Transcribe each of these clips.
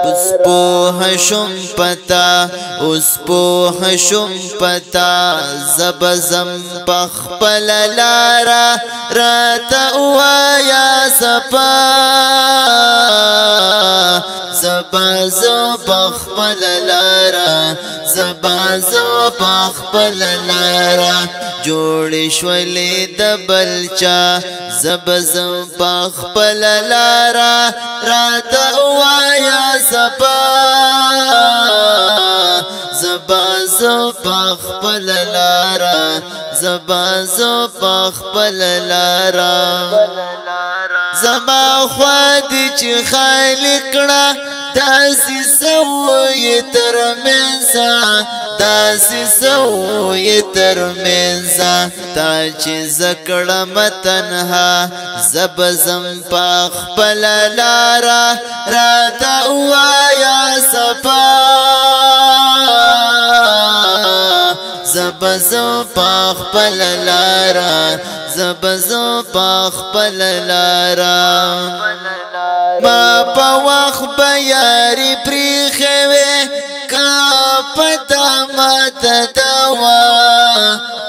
اوس پوه شم پتا اوس پوه شم پتا زب زم پخپل لارا راته وایا صفا زبا زو پخپل لارا زبا زو پخپل لارا جوړ شولې د بلچا زب زم پخپل لارا راته وایا صفا زبا زو پخپل لارا زبا زو پخپل لارا زما خواد چې خالق را داسې سوې تر منځه داسې سوې تر منځه تا چې زکړم تنها زب زم پخپل لارا راته وایا صفا زب زم پخپل لارا زب زم پخپل لارا ما په وخت به یاري پریښوې که پته ماته دوا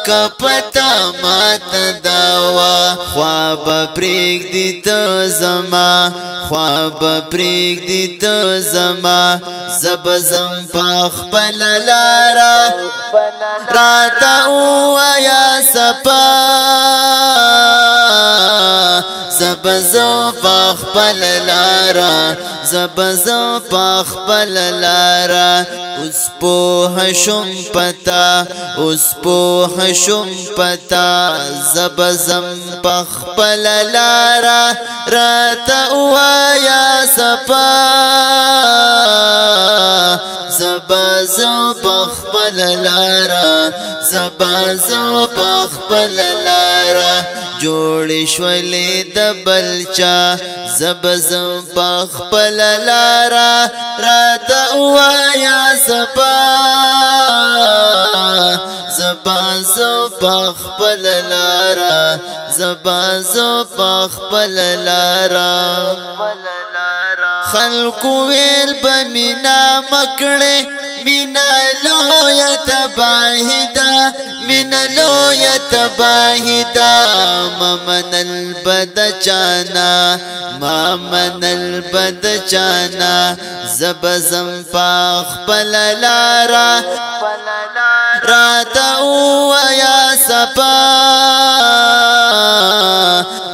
که پته ماته دوا خوا به پرېږدي ته زما خوا به پرېږدي ته زما زب زم پخپل لاره راته ووایه صفا زب زو پخپل لارا زب زو پخپل لارا اوس پوه شم پتا اوس پوه شم پتا زب زم پخپل لارا راته وایا صفا زبا زو پخپل لارا زبا زو پخپل لارا جوړ شولې د بلچا زب زم پخپل لارا راته وایا صفا زبا زو پخپل لارا زبا زو پخپل لارا خلقو ویل بمینا مکړه مینا لویا تباهدا مینا لویا تباهدا ممن البد چانا ممن البد چانا زب زم پخپل لارا راته ویا صفا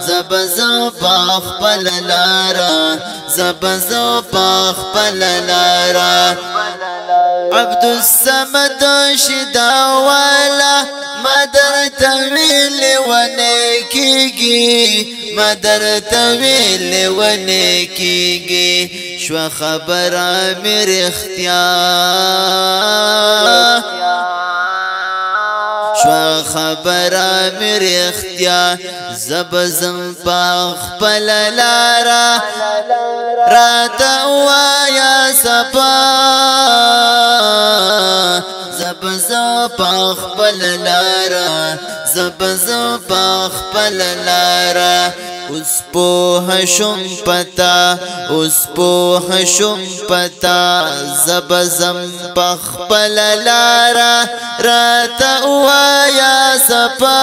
زب زم پخپل لارا زب زم پخپل لارا عبد الصمد شدا والا مدر طویل ونکیگی مدر طویل ونکیگی شو خبر امیر اختیار شو خبر امیر اختیار زب زم پخپل لارا راته وایا صفا زب زم پخپل لارا زب زم پخپل لارا اوس پوه شم پتا اوس پوه شم پتا زب زم پخپل لارا راته وایا صفا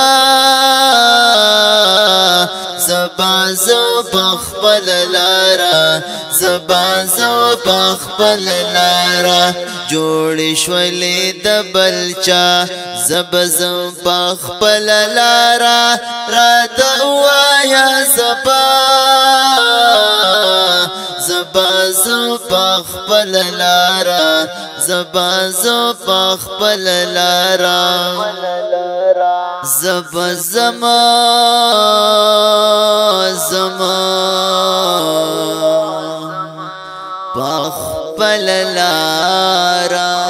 زبا زو پخپل لارا زبا زو پخپل لارا جوړ شولې د بلچا زب زم پخپل لارا راته وایا صفا زبا زو پخپل لارا زبا زو پخپل لارا زب زما زما پخپل لارا